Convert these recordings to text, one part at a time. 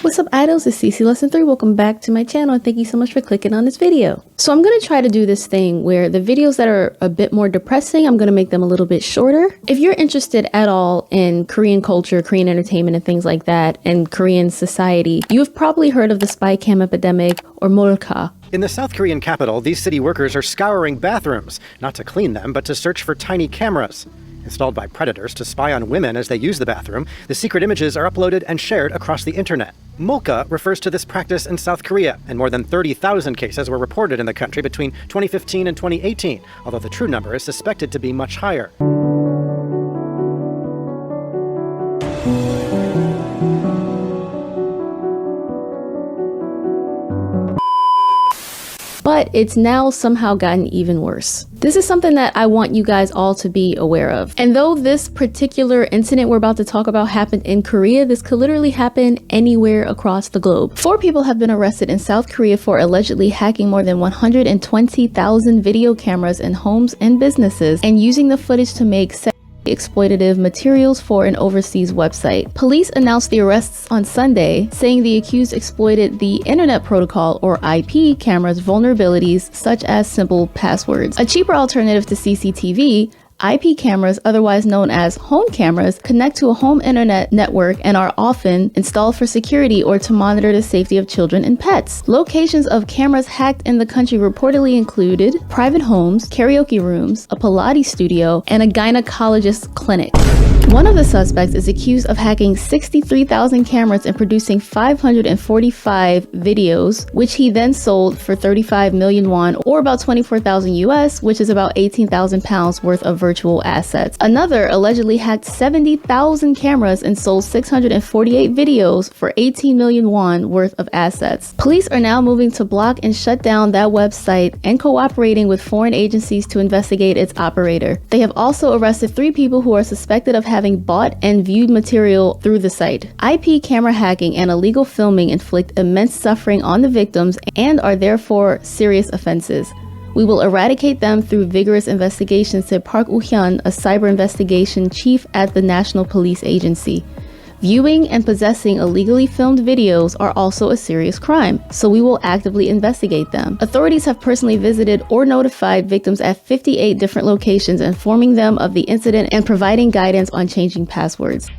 What's up, idols? It's CC Lesson 3. Welcome back to my channel and thank you so much for clicking on this video. So I'm going to try to do this thing where the videos that are a bit more depressing, I'm going to make them a little bit shorter. If you're interested at all in Korean culture, Korean entertainment and things like that, and Korean society, you've probably heard of the spy cam epidemic or molka. In the South Korean capital, these city workers are scouring bathrooms, not to clean them, but to search for tiny cameras. Installed by predators to spy on women as they use the bathroom, the secret images are uploaded and shared across the internet. Molka refers to this practice in South Korea, and more than 30,000 cases were reported in the country between 2015 and 2018, although the true number is suspected to be much higher. But it's now somehow gotten even worse. This is something that I want you guys all to be aware of. And though this particular incident we're about to talk about happened in Korea, this could literally happen anywhere across the globe. 4 people have been arrested in South Korea for allegedly hacking more than 120,000 video cameras in homes and businesses and using the footage to make exploitative materials for an overseas website. Police announced the arrests on Sunday, saying the accused exploited the Internet Protocol or IP camera's vulnerabilities such as simple passwords. A cheaper alternative to CCTV, IP cameras, otherwise known as home cameras, connect to a home internet network and are often installed for security or to monitor the safety of children and pets. Locations of cameras hacked in the country reportedly included private homes, karaoke rooms, a Pilates studio, and a gynecologist clinic. One of the suspects is accused of hacking 63,000 cameras and producing 545 videos, which he then sold for 35 million won, or about 24,000 US, which is about 18,000 pounds worth of virtual assets. Another allegedly hacked 70,000 cameras and sold 648 videos for 18 million won worth of assets. Police are now moving to block and shut down that website and cooperating with foreign agencies to investigate its operator. They have also arrested 3 people who are suspected of having bought and viewed material through the site. IP camera hacking and illegal filming inflict immense suffering on the victims and are therefore serious offenses. We will eradicate them through vigorous investigations, said Park Woo-hyun, a cyber investigation chief at the National Police Agency. Viewing and possessing illegally filmed videos are also a serious crime, so we will actively investigate them. Authorities have personally visited or notified victims at 58 different locations, informing them of the incident and providing guidance on changing passwords.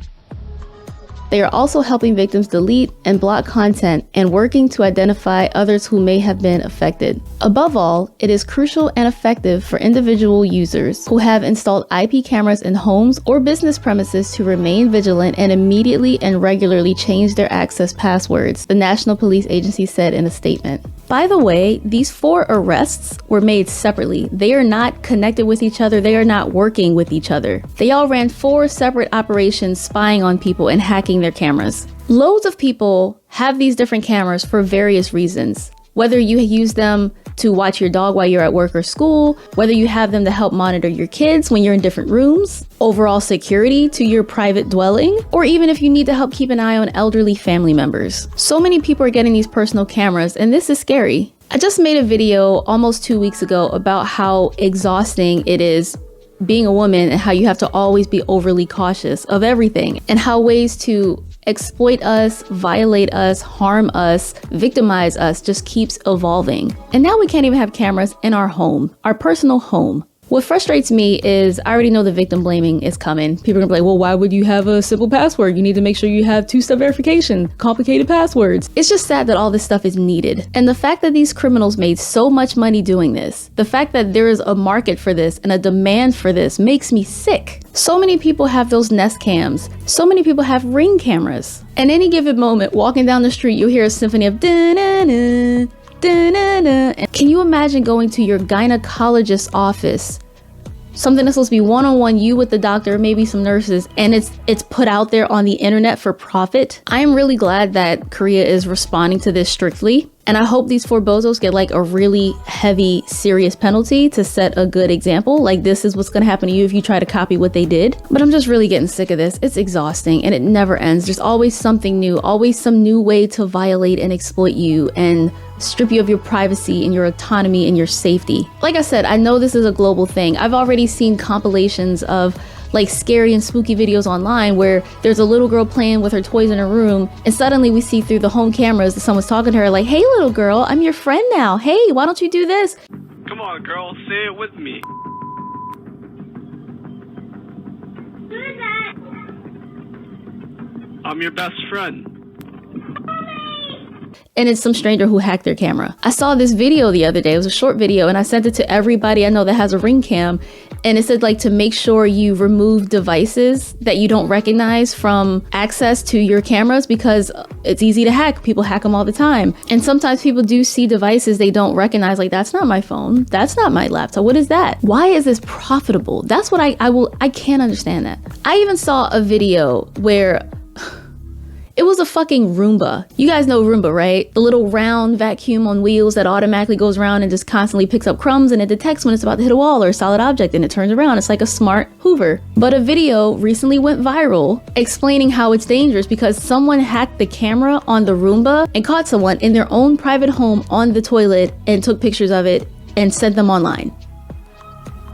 They are also helping victims delete and block content and working to identify others who may have been affected. Above all, it is crucial and effective for individual users who have installed IP cameras in homes or business premises to remain vigilant and immediately and regularly change their access passwords, the National Police Agency said in a statement. By the way, these 4 arrests were made separately. They are not connected with each other. They are not working with each other. They all ran 4 separate operations spying on people and hacking their cameras. Loads of people have these different cameras for various reasons. Whether you use them to watch your dog while you're at work or school, whether you have them to help monitor your kids when you're in different rooms, overall security to your private dwelling, or even if you need to help keep an eye on elderly family members. So many people are getting these personal cameras, and this is scary. I just made a video almost 2 weeks ago about how exhausting it is being a woman and how you have to always be overly cautious of everything, and how ways to exploit us, violate us, harm us, victimize us just keeps evolving. And now we can't even have cameras in our home, our personal home. What frustrates me is I already know the victim blaming is coming. People are gonna be like, well, why would you have a simple password? You need to make sure you have 2-step verification, complicated passwords. It's just sad that all this stuff is needed. And the fact that these criminals made so much money doing this, the fact that there is a market for this and a demand for this makes me sick. So many people have those Nest cams. So many people have Ring cameras. At any given moment, walking down the street, you'll hear a symphony of da-na-na, da-na-na. And can you imagine going to your gynecologist's office, something that's supposed to be one-on-one, you with the doctor, maybe some nurses, and it's put out there on the internet for profit? I am really glad that Korea is responding to this strictly. And I hope these 4 bozos get like a really heavy, serious penalty to set a good example. Like, this is what's gonna happen to you if you try to copy what they did. But I'm just really getting sick of this. It's exhausting and it never ends. There's always something new, always some new way to violate and exploit you and strip you of your privacy and your autonomy and your safety. Like I said, I know this is a global thing. I've already seen compilations of like scary and spooky videos online where there's a little girl playing with her toys in her room, and suddenly we see through the home cameras that someone's talking to her like, hey little girl, I'm your friend now. Hey, why don't you do this? Come on, girl, say it with me. Who is that? I'm your best friend. And it's some stranger who hacked their camera. I saw this video the other day. It was a short video, and I sent it to everybody I know that has a Ring cam. And it said like to make sure you remove devices that you don't recognize from access to your cameras, because it's easy to hack. People hack them all the time. And sometimes people do see devices they don't recognize, like that's not my phone, that's not my laptop, what is that? Why is this profitable? That's what I can't understand that. I even saw a video where it was a fucking Roomba. You guys know Roomba, right? The little round vacuum on wheels that automatically goes around and just constantly picks up crumbs, and it detects when it's about to hit a wall or a solid object, and it turns around. It's like a smart Hoover. But a video recently went viral explaining how it's dangerous because someone hacked the camera on the Roomba and caught someone in their own private home on the toilet and took pictures of it and sent them online.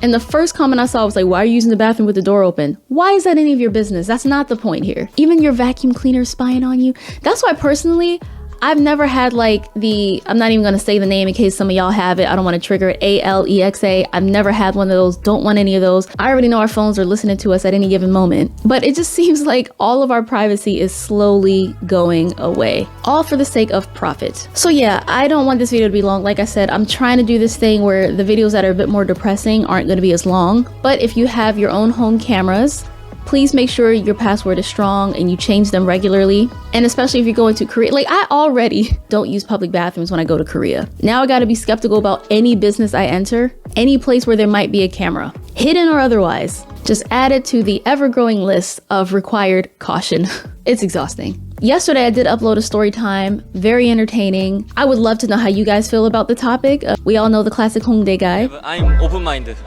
And the first comment I saw was like, why are you using the bathroom with the door open? Why is that any of your business? That's not the point here. Even your vacuum cleaner spying on you. That's why personally, I've never had like I'm not even gonna say the name in case some of y'all have it. I don't wanna trigger it, Alexa. I've never had one of those, don't want any of those. I already know our phones are listening to us at any given moment. But it just seems like all of our privacy is slowly going away, all for the sake of profit. So yeah, I don't want this video to be long. Like I said, I'm trying to do this thing where the videos that are a bit more depressing aren't gonna be as long. But if you have your own home cameras, please make sure your password is strong and you change them regularly. And especially if you're going to Korea, like I already don't use public bathrooms when I go to Korea. Now I gotta be skeptical about any business I enter, any place where there might be a camera, hidden or otherwise. Just add it to the ever-growing list of required caution. It's exhausting. Yesterday I did upload a story time, very entertaining. I would love to know how you guys feel about the topic. We all know the classic Hongdae guy. I'm open-minded.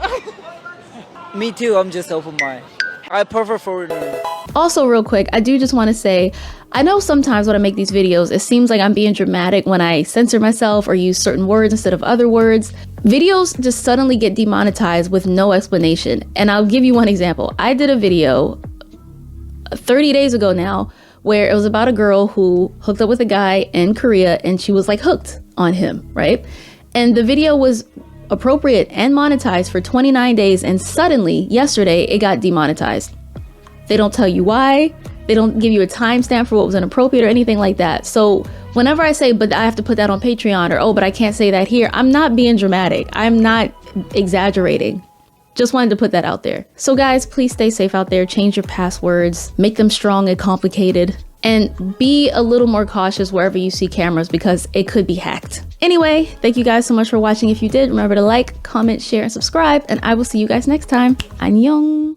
Me too, I'm just open-minded. I prefer foreigner. Also real quick, I do just want to say, I know sometimes when I make these videos, it seems like I'm being dramatic when I censor myself or use certain words instead of other words. Videos just suddenly get demonetized with no explanation. And I'll give you one example. I did a video 30 days ago now where it was about a girl who hooked up with a guy in Korea and she was like hooked on him, right? And the video was appropriate and monetized for 29 days, and suddenly yesterday it got demonetized. They don't tell you why. They don't give you a timestamp for what was inappropriate or anything like that. So whenever I say, but I have to put that on Patreon, or oh, but I can't say that here, I'm not being dramatic. I'm not exaggerating. Just wanted to put that out there. So guys, please stay safe out there. Change your passwords, make them strong and complicated, and be a little more cautious wherever you see cameras because it could be hacked. Anyway, thank you guys so much for watching. If you did, remember to like, comment, share, and subscribe, and I will see you guys next time. Annyeong!